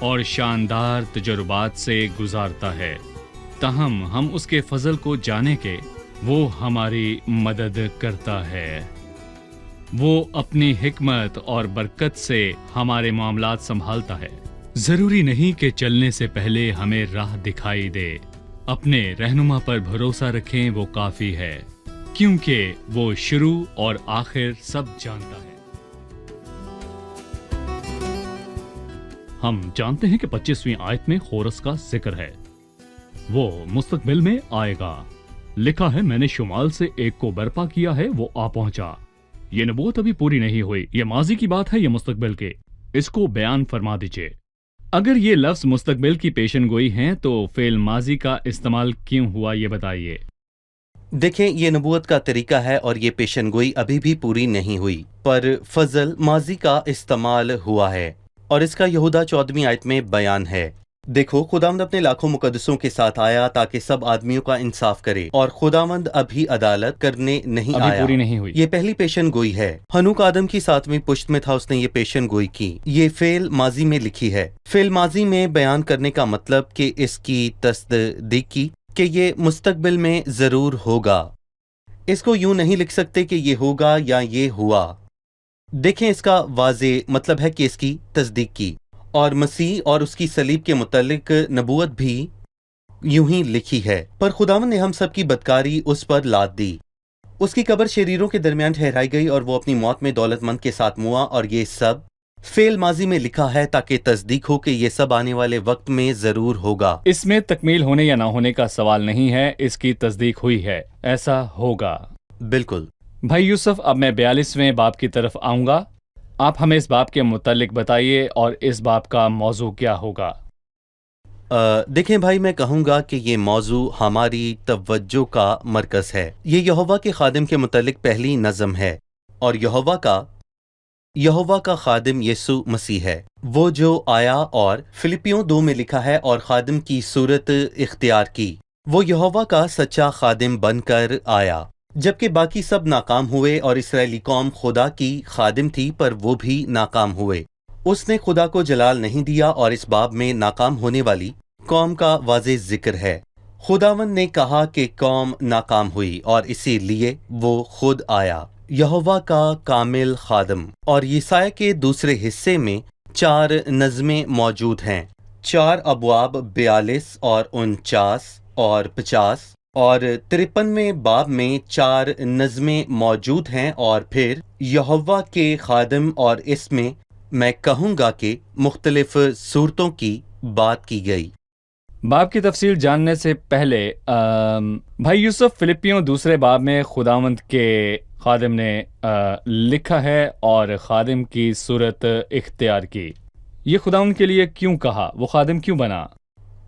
اور شاندار تجربات سے گزارتا ہے، تاہم ہم اس کے فضل کو جانے کہ وہ ہماری مدد کرتا ہے۔ وہ اپنی حکمت اور برکت سے ہمارے معاملات سنبھالتا ہے۔ ضروری نہیں کہ چلنے سے پہلے ہمیں راہ دکھائی دے، اپنے رہنما پر بھروسہ رکھیں، وہ کافی ہے، کیونکہ وہ شروع اور آخر سب جانتا ہے۔ ہم جانتے ہیں کہ 25ویں آیت میں خورس کا ذکر ہے، وہ مستقبل میں آئے گا۔ لکھا ہے، میں نے شمال سے ایک کو برپا کیا ہے، وہ آ پہنچا۔ یہ نبوت ابھی پوری نہیں ہوئی، یہ ماضی کی بات ہے یا مستقبل کے؟ اس کو بیان فرما دیجئے۔ اگر یہ لفظ مستقبل کی پیشن گوئی ہیں تو فعل ماضی کا استعمال کیوں ہوا، یہ بتائیے۔ دیکھیں، یہ نبوت کا طریقہ ہے اور یہ پیشن گوئی ابھی بھی پوری نہیں ہوئی، پر فضل ماضی کا استعمال ہوا ہے، اور اس کا یہودا 14ویں آیت میں بیان ہے۔ دیکھو، خداوند اپنے لاکھوں مقدسوں کے ساتھ آیا تاکہ سب آدمیوں کا انصاف کرے، اور خداوند ابھی عدالت کرنے نہیں ابھی آیا۔ پوری نہیں ہوئی۔ یہ پہلی پیشن گوئی ہے۔ ہنوک آدم کی 7ویں پشت میں تھا، اس نے یہ پیشن گوئی کی۔ یہ فعل ماضی میں لکھی ہے۔ فعل ماضی میں بیان کرنے کا مطلب کہ اس کی تصدیق کی کہ یہ مستقبل میں ضرور ہوگا۔ اس کو یوں نہیں لکھ سکتے کہ یہ ہوگا یا یہ ہوا۔ دیکھیں، اس کا واضح مطلب ہے کہ اس کی تصدیق کی، اور مسیح اور اس کی صلیب کے متعلق نبوت بھی یوں ہی لکھی ہے۔ پر خداوند نے ہم سب کی بدکاری اس پر لاد دی۔ اس کی قبر شریروں کے درمیان ٹھہرائی گئی اور وہ اپنی موت میں دولت مند کے ساتھ موا، اور یہ سب فعل ماضی میں لکھا ہے تاکہ تصدیق ہو کہ یہ سب آنے والے وقت میں ضرور ہوگا۔ اس میں تکمیل ہونے یا نہ ہونے کا سوال نہیں ہے، اس کی تصدیق ہوئی ہے، ایسا ہوگا۔ بالکل۔ بھائی یوسف، اب میں 42ویں باب کی طرف آؤں گا، آپ ہمیں اس باب کے متعلق بتائیے اور اس باب کا موضوع کیا ہوگا؟ دیکھیں بھائی، میں کہوں گا کہ یہ موضوع ہماری توجہ کا مرکز ہے۔ یہ یہوہ کے خادم کے متعلق پہلی نظم ہے، اور یہوہ کا خادم یسوع مسیح ہے، وہ جو آیا اور فلپیوں 2 میں لکھا ہے، اور خادم کی صورت اختیار کی۔ وہ یہوہ کا سچا خادم بن کر آیا، جبکہ باقی سب ناکام ہوئے، اور اسرائیلی قوم خدا کی خادم تھی پر وہ بھی ناکام ہوئے۔ اس نے خدا کو جلال نہیں دیا، اور اس باب میں ناکام ہونے والی قوم کا واضح ذکر ہے۔ خداوند نے کہا کہ قوم ناکام ہوئی، اور اسی لیے وہ خود آیا، یہوہ کا کامل خادم۔ اور یسایہ کے دوسرے حصے میں 4 نظمیں موجود ہیں، 4 ابواب 42 اور 49 اور 50، اور 53ویں باب میں 4 نظمیں موجود ہیں، اور پھر یہوہ کے خادم، اور اس میں کہوں گا کہ مختلف صورتوں کی بات کی گئی۔ باب کی تفصیل جاننے سے پہلے بھائی یوسف، فلپیوں 2 باب میں خداوند کے خادم نے لکھا ہے اور خادم کی صورت اختیار کی، یہ خداوند کے لیے کیوں کہا؟ وہ خادم کیوں بنا؟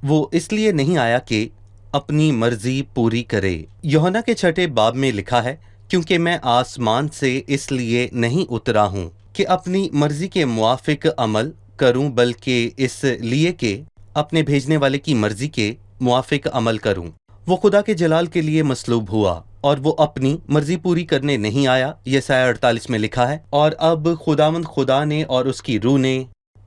وہ اس لیے نہیں آیا کہ اپنی مرضی پوری کرے۔ یوحنا کے 6 باب میں لکھا ہے، کیونکہ میں آسمان سے اس لیے نہیں اترا ہوں کہ اپنی مرضی کے موافق عمل کروں، بلکہ اس لیے کہ اپنے بھیجنے والے کی مرضی کے موافق عمل کروں۔ وہ خدا کے جلال کے لیے مصلوب ہوا، اور وہ اپنی مرضی پوری کرنے نہیں آیا، یسایہ 48 میں لکھا ہے۔ اور اب خداوند خدا نے اور اس کی روح نے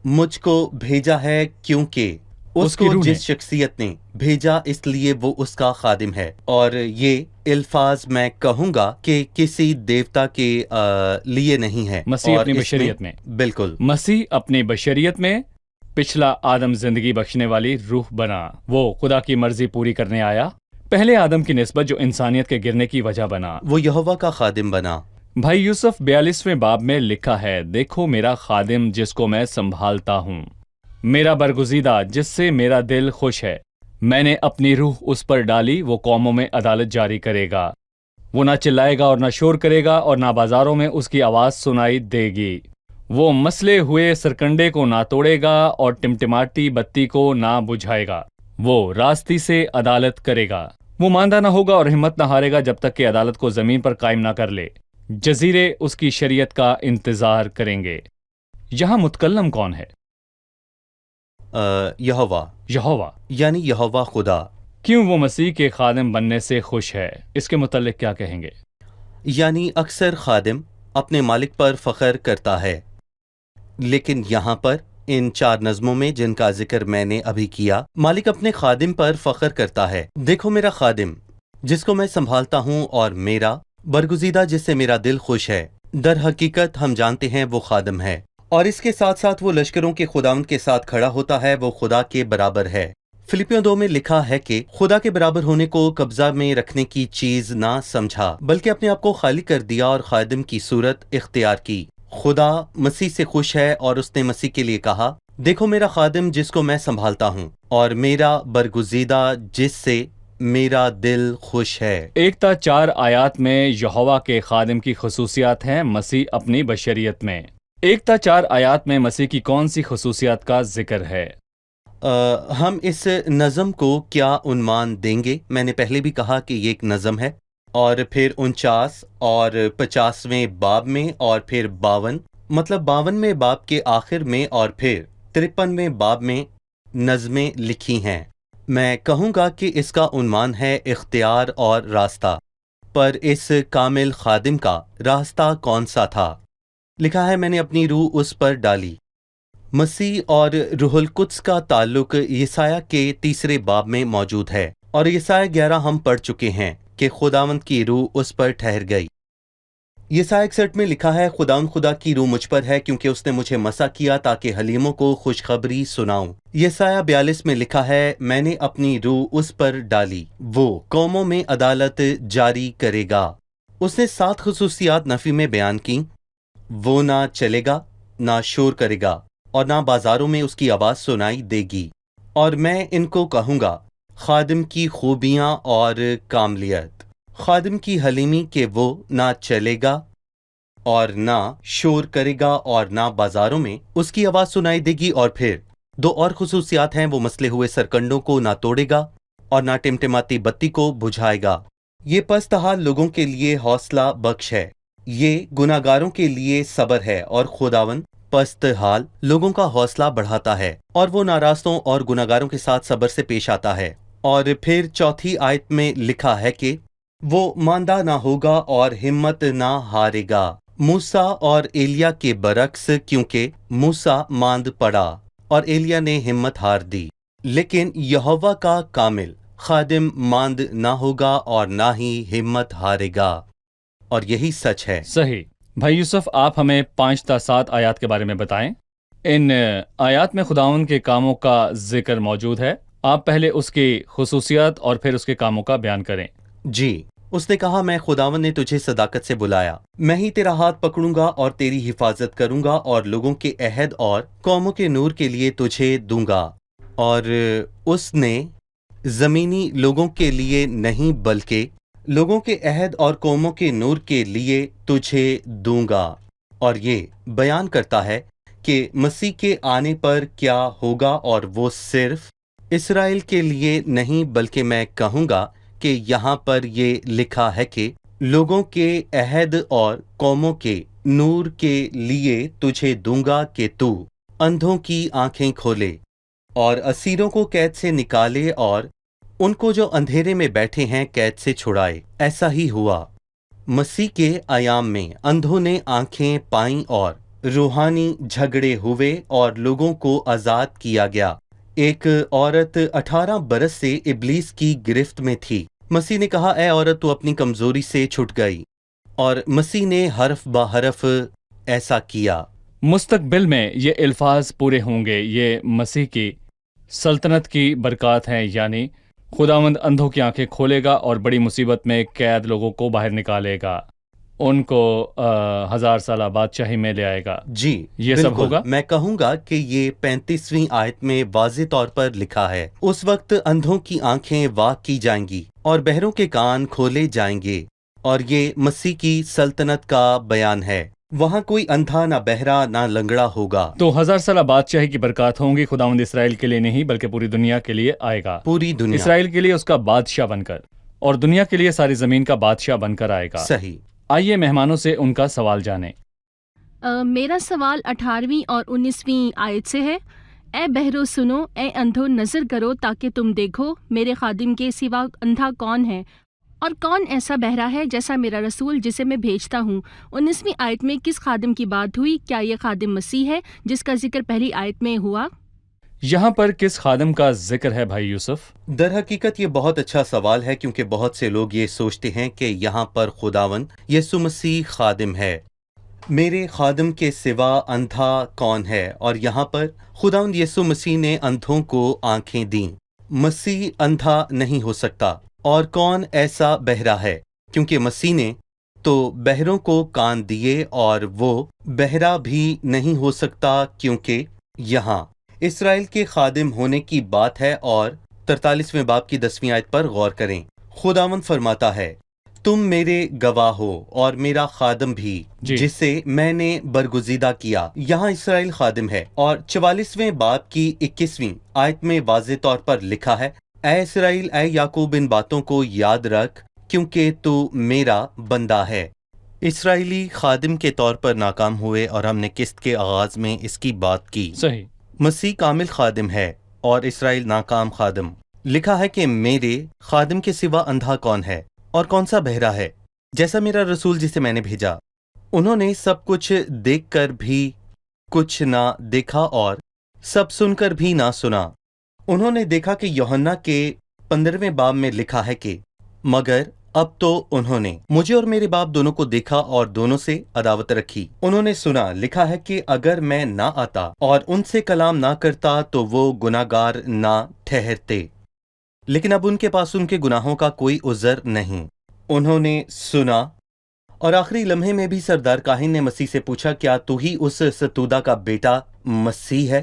مجھ کو بھیجا ہے، کیونکہ اس کو جس شخصیت نے بھیجا اس لیے وہ اس کا خادم ہے۔ اور یہ الفاظ میں کہوں گا کہ کسی دیوتا کے لیے نہیں ہے، مسیح اپنی بشریت میں، بالکل مسیح اپنی بشریت میں پچھلا آدم زندگی بخشنے والی روح بنا، وہ خدا کی مرضی پوری کرنے آیا، پہلے آدم کی نسبت جو انسانیت کے گرنے کی وجہ بنا، وہ یہوہ کا خادم بنا۔ بھائی یوسف، 42ویں باب میں لکھا ہے، دیکھو میرا خادم جس کو میں سنبھالتا ہوں، میرا برگزیدہ جس سے میرا دل خوش ہے، میں نے اپنی روح اس پر ڈالی، وہ قوموں میں عدالت جاری کرے گا، وہ نہ چلائے گا اور نہ شور کرے گا، اور نہ بازاروں میں اس کی آواز سنائی دے گی، وہ مسلے ہوئے سرکنڈے کو نہ توڑے گا اور ٹمٹماتی بتی کو نہ بجھائے گا، وہ راستی سے عدالت کرے گا، وہ ماندہ نہ ہوگا اور ہمت نہ ہارے گا جب تک کہ عدالت کو زمین پر قائم نہ کر لے، جزیرے اس کی شریعت کا انتظار کریں گے۔ یہاں متکلم کون ہے؟ یہوہ یعنی یہوہ خدا۔ کیوں وہ مسیح کے خادم بننے سے خوش ہے؟ اس کے متعلق کیا کہیں گے؟ یعنی اکثر خادم اپنے مالک پر فخر کرتا ہے، لیکن یہاں پر ان 4 نظموں میں جن کا ذکر میں نے ابھی کیا، مالک اپنے خادم پر فخر کرتا ہے۔ دیکھو میرا خادم جس کو میں سنبھالتا ہوں، اور میرا برگزیدہ جس سے میرا دل خوش ہے۔ در حقیقت ہم جانتے ہیں وہ خادم ہے، اور اس کے ساتھ ساتھ وہ لشکروں کے خداوند کے ساتھ کھڑا ہوتا ہے، وہ خدا کے برابر ہے۔ فلپیوں 2 میں لکھا ہے کہ خدا کے برابر ہونے کو قبضہ میں رکھنے کی چیز نہ سمجھا، بلکہ اپنے آپ کو خالی کر دیا اور خادم کی صورت اختیار کی۔ خدا مسیح سے خوش ہے، اور اس نے مسیح کے لیے کہا، دیکھو میرا خادم جس کو میں سنبھالتا ہوں، اور میرا برگزیدہ جس سے میرا دل خوش ہے۔ 1 تا 4 آیات میں یہوہ کے خادم کی خصوصیات ہیں مسیح اپنی بشریت میں۔ 1 تا 4 آیات میں مسیح کی کون سی خصوصیات کا ذکر ہے؟ ہم اس نظم کو کیا عنوان دیں گے؟ میں نے پہلے بھی کہا کہ یہ ایک نظم ہے، اور پھر 49 اور 50ویں باب میں، اور پھر 52 مطلب 52ویں باب کے آخر میں، اور پھر 53ویں باب میں نظمیں لکھی ہیں۔ میں کہوں گا کہ اس کا عنوان ہے اختیار اور راستہ، پر اس کامل خادم کا راستہ کون سا تھا؟ لکھا ہے، میں نے اپنی روح اس پر ڈالی۔ مسیح اور روح القدس کا تعلق یسایہ کے 3 باب میں موجود ہے، اور یسایہ 11 ہم پڑھ چکے ہیں کہ خداوند کی روح اس پر ٹھہر گئی۔ یسایہ 61 میں لکھا ہے، خداوند خدا کی روح مجھ پر ہے، کیونکہ اس نے مجھے مسح کیا تاکہ حلیموں کو خوشخبری سناؤں۔ یسایہ 42 میں لکھا ہے، میں نے اپنی روح اس پر ڈالی، وہ قوموں میں عدالت جاری کرے گا۔ اس نے 7 خصوصیات نفی میں بیان کی۔ وہ نہ چلے گا، نہ شور کرے گا، اور نہ بازاروں میں اس کی آواز سنائی دے گی۔ اور میں ان کو کہوں گا خادم کی خوبیاں اور کاملیت، خادم کی حلیمی کہ وہ نہ چلے گا اور نہ شور کرے گا، اور نہ بازاروں میں اس کی آواز سنائی دے گی۔ اور پھر 2 اور خصوصیات ہیں، وہ مسلے ہوئے سرکنڈوں کو نہ توڑے گا، اور نہ ٹمٹماتی بتی کو بجھائے گا۔ یہ پست حال لوگوں کے لیے حوصلہ بخش ہے، یہ گناہگاروں کے لیے صبر ہے، اور خداوند پست حال لوگوں کا حوصلہ بڑھاتا ہے، اور وہ ناراستوں اور گناہگاروں کے ساتھ صبر سے پیش آتا ہے۔ اور پھر 4 آیت میں لکھا ہے کہ وہ ماندہ نہ ہوگا اور ہمت نہ ہارے گا، موسیٰ اور ایلیا کے برعکس، کیونکہ موسیٰ ماند پڑا اور ایلیا نے ہمت ہار دی، لیکن یہوہ کا کامل خادم ماند نہ ہوگا اور نہ ہی ہمت ہارے گا، اور یہی سچ ہے۔ صحیح۔ بھائی یوسف، آپ ہمیں 5 تا 7 آیات کے بارے میں بتائیں۔ ان آیات میں خداوند کے کاموں کا ذکر موجود ہے، آپ پہلے اس کی خصوصیات اور پھر اس کے کاموں کا بیان کریں۔ جی، اس نے کہا، میں خداوند نے تجھے صداقت سے بلایا، میں ہی تیرا ہاتھ پکڑوں گا اور تیری حفاظت کروں گا، اور لوگوں کے عہد اور قوموں کے نور کے لیے تجھے دوں گا۔ اور اس نے زمینی لوگوں کے لیے نہیں بلکہ لوگوں کے عہد اور قوموں کے نور کے لیے تجھے دوں گا۔ اور یہ بیان کرتا ہے کہ مسیح کے آنے پر کیا ہوگا، اور وہ صرف اسرائیل کے لیے نہیں، بلکہ میں کہوں گا کہ یہاں پر یہ لکھا ہے کہ لوگوں کے عہد اور قوموں کے نور کے لیے تجھے دوں گا، کہ تو اندھوں کی آنکھیں کھولے اور اسیروں کو قید سے نکالے، اور ان کو جو اندھیرے میں بیٹھے ہیں قید سے چھڑائے۔ ایسا ہی ہوا مسیح کے ایام میں، اندھوں نے آنکھیں پائیں اور روحانی جھگڑے ہوئے اور لوگوں کو آزاد کیا گیا۔ ایک عورت 18 برس سے ابلیس کی گرفت میں تھی۔ مسیح نے کہا، اے عورت، تو اپنی کمزوری سے چھٹ گئی، اور مسیح نے حرف بہ حرف ایسا کیا۔ مستقبل میں یہ الفاظ پورے ہوں گے، یہ مسیح کی سلطنت کی برکات ہیں، یعنی خداوند اندھوں کی آنکھیں کھولے گا اور بڑی مصیبت میں قید لوگوں کو باہر نکالے گا، ان کو 1000 سالہ بادشاہی میں لے آئے گا۔ جی، یہ سب ہوگا۔ میں کہوں گا کہ یہ 35ویں آیت میں واضح طور پر لکھا ہے، اس وقت اندھوں کی آنکھیں واق کی جائیں گی اور بہروں کے کان کھولے جائیں گے، اور یہ مسیح کی سلطنت کا بیان ہے۔ وہاں کوئی اندھا نہ بہرا نہ لنگڑا ہوگا۔ تو 1000 سالہ بادشاہی کی برکات ہوں گی، خداوند اسرائیل کے لیے نہیں بلکہ پوری دنیا کے لیے آئے گا، پوری دنیا، اسرائیل کے لیے اس کا بادشاہ بن کر، اور دنیا کے لیے ساری زمین کا بادشاہ بن کر آئے گا۔ صحیح۔ آئیے مہمانوں سے ان کا سوال جانیں۔ میرا سوال 18ویں اور 19ویں آیت سے ہے۔ اے بہرو سنو، اے اندھو نظر کرو تاکہ تم دیکھو، میرے خادم کے سوا اندھا کون ہے؟ اور کون ایسا بہرا ہے جیسا میرا رسول جسے میں بھیجتا ہوں؟ 19ویں آیت میں کس خادم کی بات ہوئی؟ کیا یہ خادم مسیح ہے جس کا ذکر پہلی آیت میں ہوا؟ یہاں پر کس خادم کا ذکر ہے بھائی یوسف؟ در حقیقت یہ بہت اچھا سوال ہے، کیونکہ بہت سے لوگ یہ سوچتے ہیں کہ یہاں پر خداوند یسوع مسیح خادم ہے، میرے خادم کے سوا اندھا کون ہے؟ اور یہاں پر خداوند یسوع مسیح نے اندھوں کو آنکھیں دیں، مسیح اندھا نہیں ہو سکتا۔ اور کون ایسا بہرا ہے؟ کیونکہ مسیح نے تو بہروں کو کان دیے، اور وہ بہرا بھی نہیں ہو سکتا، کیونکہ یہاں اسرائیل کے خادم ہونے کی بات ہے۔ اور 43ویں باب کی 10ویں آیت پر غور کریں، خداوند فرماتا ہے تم میرے گواہ ہو اور میرا خادم بھی جسے میں نے برگزیدہ کیا۔ یہاں اسرائیل خادم ہے، اور 44ویں باب کی 21ویں آیت میں واضح طور پر لکھا ہے، اے اسرائیل، اے یعقوب، ان باتوں کو یاد رکھ کیونکہ تو میرا بندہ ہے۔ اسرائیلی خادم کے طور پر ناکام ہوئے، اور ہم نے قسط کے آغاز میں اس کی بات کی۔ صحیح۔ مسیح کامل خادم ہے اور اسرائیل ناکام خادم۔ لکھا ہے کہ میرے خادم کے سوا اندھا کون ہے اور کون سا بہرا ہے جیسا میرا رسول جسے میں نے بھیجا۔ انہوں نے سب کچھ دیکھ کر بھی کچھ نہ دیکھا، اور سب سن کر بھی نہ سنا۔ انہوں نے دیکھا کہ یوحنا کے 15ویں باب میں لکھا ہے کہ مگر اب تو انہوں نے مجھے اور میرے باپ دونوں کو دیکھا اور دونوں سے عداوت رکھی۔ انہوں نے سنا، لکھا ہے کہ اگر میں نہ آتا اور ان سے کلام نہ کرتا تو وہ گناہگار نہ ٹھہرتے، لیکن اب ان کے پاس ان کے گناہوں کا کوئی عذر نہیں۔ انہوں نے سنا، اور آخری لمحے میں بھی سردار کاہن نے مسیح سے پوچھا، کیا تو ہی اس ستودہ کا بیٹا مسیح ہے؟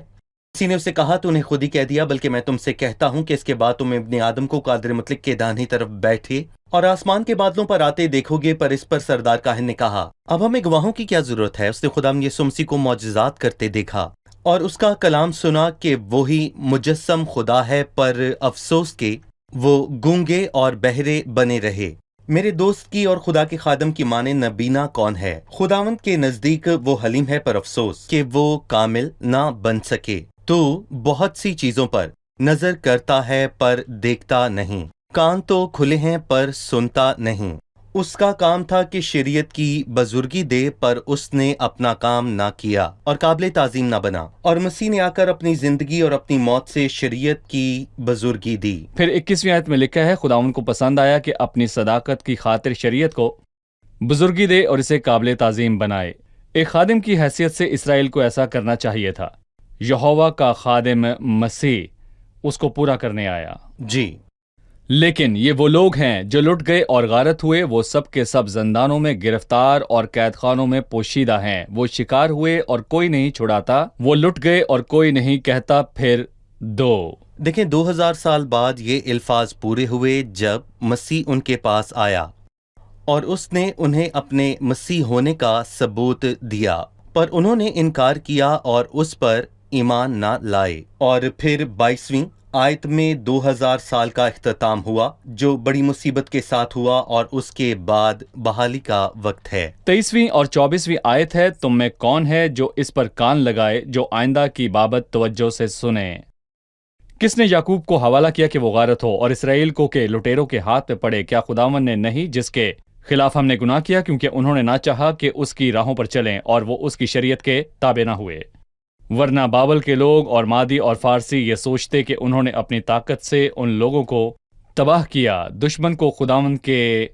مسیح نے اسے کہا، تو نے خود ہی کہہ دیا، بلکہ میں تم سے کہتا ہوں کہ اس کے بعد تم ابن آدم کو قادر مطلق کے داہنی طرف بیٹھے اور آسمان کے بادلوں پر آتے دیکھو گے۔ پر اس پر سردار کاہن نے کہا، اب ہمیں گواہوں کی کیا ضرورت ہے؟ اس نے خدا یسوع مسیح کو معجزات کرتے دیکھا اور اس کا کلام سنا کہ وہی مجسم خدا ہے، پر افسوس کہ وہ گونگے اور بہرے بنے رہے۔ میرے دوست کی اور خدا کے خادم کی مانند نبینا کون ہے؟ خداوند کے نزدیک وہ حلیم ہے، پر افسوس کہ وہ کامل نہ بن سکے۔ تو بہت سی چیزوں پر نظر کرتا ہے پر دیکھتا نہیں، کان تو کھلے ہیں پر سنتا نہیں۔ اس کا کام تھا کہ شریعت کی بزرگی دے، پر اس نے اپنا کام نہ کیا اور قابل تعظیم نہ بنا، اور مسیح نے آ کر اپنی زندگی اور اپنی موت سے شریعت کی بزرگی دی۔ پھر 21ویں آیت میں لکھا ہے، خداوند کو پسند آیا کہ اپنی صداقت کی خاطر شریعت کو بزرگی دے اور اسے قابل تعظیم بنائے۔ ایک خادم کی حیثیت سے اسرائیل کو ایسا کرنا چاہیے تھا۔ یہوہ کا خادم مسیح اس کو پورا کرنے آیا۔ جی، لیکن یہ وہ لوگ ہیں جو لٹ گئے اور غارت ہوئے، وہ سب کے سب زندانوں میں گرفتار اور قید خانوں میں پوشیدہ ہیں۔ وہ شکار ہوئے اور کوئی نہیں چھڑاتا، وہ لٹ گئے اور کوئی نہیں کہتا پھر دو۔ دیکھیں، 2000 سال بعد یہ الفاظ پورے ہوئے جب مسیح ان کے پاس آیا اور اس نے انہیں اپنے مسیح ہونے کا ثبوت دیا، پر انہوں نے انکار کیا اور اس پر ایمان نہ لائے۔ اور پھر 22ویں آیت میں 2000 سال کا اختتام ہوا، جو بڑی مصیبت کے ساتھ ہوا، اور اس کے بعد بحالی کا وقت ہے۔ 23ویں اور 24ویں آیت ہے، تم میں کون ہے جو اس پر کان لگائے، جو آئندہ کی بابت توجہ سے سنے؟ کس نے یعقوب کو حوالہ کیا کہ وہ غارت ہو، اور اسرائیل کو کہ لٹیروں کے ہاتھ پہ پڑے؟ کیا خداوند نے نہیں، جس کے خلاف ہم نے گناہ کیا، کیونکہ انہوں نے نہ چاہا کہ اس کی راہوں پر چلیں اور وہ اس کی شریعت کے تابع نہ ہوئے۔ ورنہ بابل کے لوگ اور مادی اور فارسی یہ سوچتے کہ انہوں نے اپنی طاقت سے ان لوگوں کو تباہ کیا۔ دشمن کو خداوند کے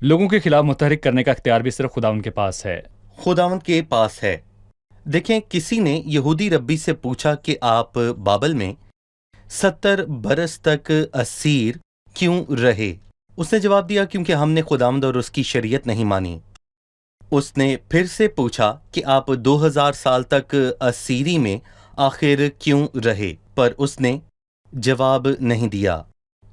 لوگوں کے خلاف متحرک کرنے کا اختیار بھی صرف خداوند کے پاس ہے۔ خداوند کے پاس ہے۔ دیکھیں، کسی نے یہودی ربی سے پوچھا کہ آپ بابل میں 70 برس تک اسیر کیوں رہے؟ اس نے جواب دیا، کیونکہ ہم نے خداوند اور اس کی شریعت نہیں مانی۔ اس نے پھر سے پوچھا کہ آپ 2000 سال تک اسیری میں آخر کیوں رہے؟ پر اس نے جواب نہیں دیا۔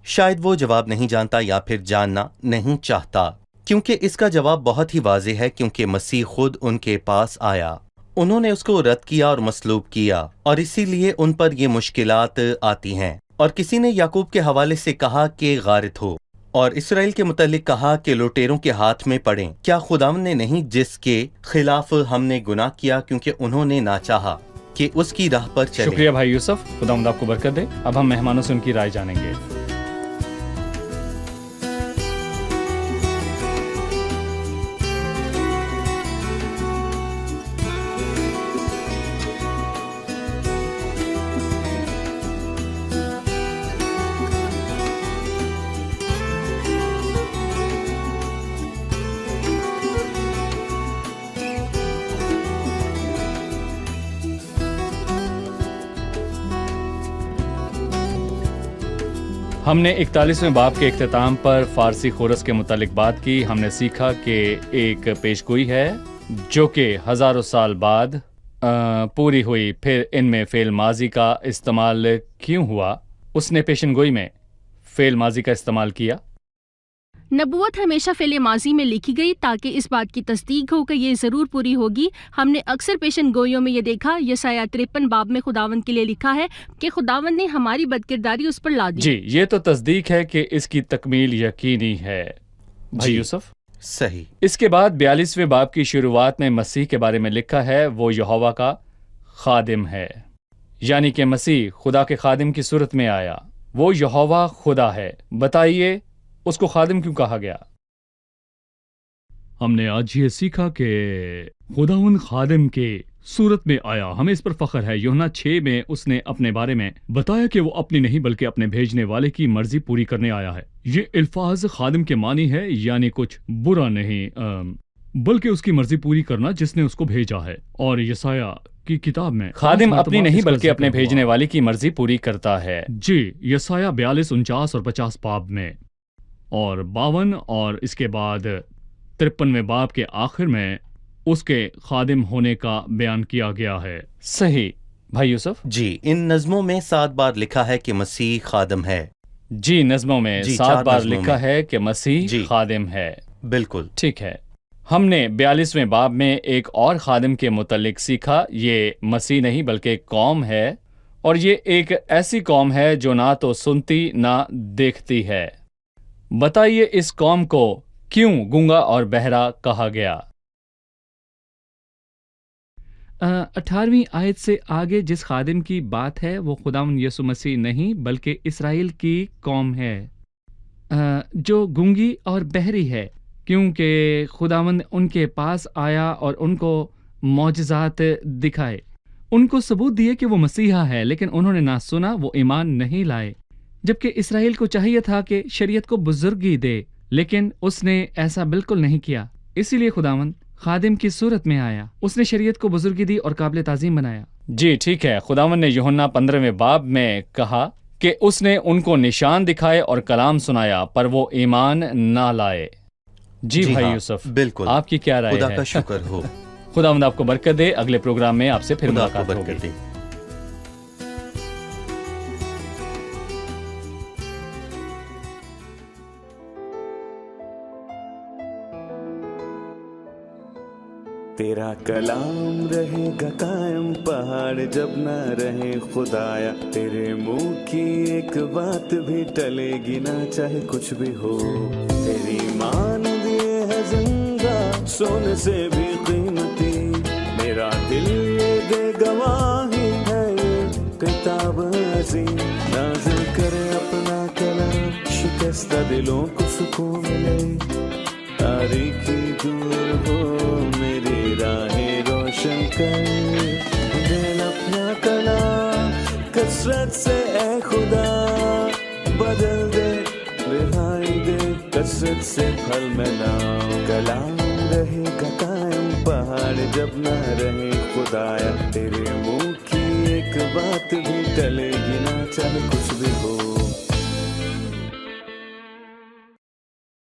شاید وہ جواب نہیں جانتا یا پھر جاننا نہیں چاہتا، کیونکہ اس کا جواب بہت ہی واضح ہے، کیونکہ مسیح خود ان کے پاس آیا۔ انہوں نے اس کو رد کیا اور مصلوب کیا، اور اسی لیے ان پر یہ مشکلات آتی ہیں۔ اور کسی نے یعقوب کے حوالے سے کہا کہ غارت ہو، اور اسرائیل کے متعلق کہا کہ لوٹیروں کے ہاتھ میں پڑیں۔ کیا خداوند نے نہیں، جس کے خلاف ہم نے گناہ کیا، کیونکہ انہوں نے نہ چاہا کہ اس کی راہ پر چلیں؟ شکریہ بھائی یوسف، خداوند آپ کو برکت دے۔ اب ہم مہمانوں سے ان کی رائے جانیں گے۔ ہم نے 41ویں باب کے اختتام پر فارسی خورس کے متعلق بات کی. ہم نے سیکھا کہ ایک پیشگوئی ہے جو کہ ہزاروں سال بعد پوری ہوئی. پھر ان میں فعل ماضی کا استعمال کیوں ہوا؟ اس نے پیشن گوئی میں فعل ماضی کا استعمال کیا. نبوت ہمیشہ فعل ماضی میں لکھی گئی تاکہ اس بات کی تصدیق ہو کہ یہ ضرور پوری ہوگی. ہم نے اکثر پیشن گوئیوں میں یہ دیکھا. یسایہ 53 باب میں خداوند کے لیے لکھا ہے کہ خداوند نے ہماری بدکرداری اس پر لا دی. جی، یہ تو تصدیق ہے کہ اس کی تکمیل یقینی ہے. بھائی یوسف، صحیح. اس کے بعد 42ویں باب کی شروعات میں مسیح کے بارے میں لکھا ہے وہ یہوہ کا خادم ہے، یعنی کہ مسیح خدا کے خادم کی صورت میں آیا. وہ یہوہ خدا ہے. بتائیے اس کو خادم کیوں کہا گیا؟ ہم نے آج یہ سیکھا کہ خداوند خادم کے صورت میں آیا. ہمیں اس پر فخر ہے. یوحنا 6 میں اس نے اپنے بارے میں بتایا کہ وہ اپنی نہیں بلکہ اپنے بھیجنے والے کی مرضی پوری کرنے آیا ہے. یہ الفاظ خادم کے معنی ہے، یعنی کچھ برا نہیں بلکہ اس کی مرضی پوری کرنا جس نے اس کو بھیجا ہے. اور یسایہ کی کتاب میں خادم اپنی نہیں بلکہ اپنے بھیجنے والے کی مرضی پوری کرتا ہے. جی، یسایہ 42، 49 اور 50 باب میں، اور 52 اور اس کے بعد 53ویں باب کے آخر میں اس کے خادم ہونے کا بیان کیا گیا ہے. صحیح بھائی یوسف؟ جی، ان نظموں میں 7 بار لکھا ہے کہ مسیح خادم ہے. جی، نظموں میں 7 بار لکھا ہے کہ مسیح جی خادم ہے. بالکل ٹھیک ہے. ہم نے 42ویں باب میں ایک اور خادم کے متعلق سیکھا. یہ مسیح نہیں بلکہ قوم ہے، اور یہ ایک ایسی قوم ہے جو نہ تو سنتی نہ دیکھتی ہے. بتائیے اس قوم کو کیوں گونگا اور بہرا کہا گیا؟ 18ویں آیت سے آگے جس خادم کی بات ہے وہ خداوند یسوع مسیح نہیں بلکہ اسرائیل کی قوم ہے جو گونگی اور بہری ہے، کیونکہ خداوند ان کے پاس آیا اور ان کو معجزات دکھائے، ان کو ثبوت دیے کہ وہ مسیحا ہے، لیکن انہوں نے نہ سنا، وہ ایمان نہیں لائے. جبکہ اسرائیل کو چاہیے تھا کہ شریعت کو بزرگی دے، لیکن اس نے ایسا بالکل نہیں کیا. اسی لیے خداوند خادم کی صورت میں آیا، اس نے شریعت کو بزرگی دی اور قابل تعظیم بنایا. جی ٹھیک ہے. خداوند نے یوحنا 15ویں باب میں کہا کہ اس نے ان کو نشان دکھائے اور کلام سنایا، پر وہ ایمان نہ لائے. جی بھائی ہاں، یوسف، بالکل. آپ کی کیا رائے ہے؟ خدا کا شکر ہو. خداوند آپ کو برکت دے. اگلے پروگرام میں آپ سے پھر خدا کو ملاقات ہوگی. برکت دے. تیرا کلام رہے گا قائم پہاڑ جب نہ رہے خدایا. تیرے منہ کی ایک بات بھی ٹلے گی نہ چاہے کچھ بھی ہو. تیری مان دیے ہے زندہ سونے سے بھی قیمتی. میرا دل یہ دے گواہی ہے یہ کتاب عظیم. نازل کرے اپنا کلام شکستہ دلوں کو سکون ملے. تاریکی دور ہو میری راہیں روشن کر. دل اپنا کلام کثرت سے اے خدا بدل دے. رہائی دے کثرت سے پھل ملا. کلام رہے گا قائم پہاڑ جب نہ رہے خدایا. تیرے منہ کی ایک بات بھی ٹلے گی نہ چاہے کچھ بھی ہو.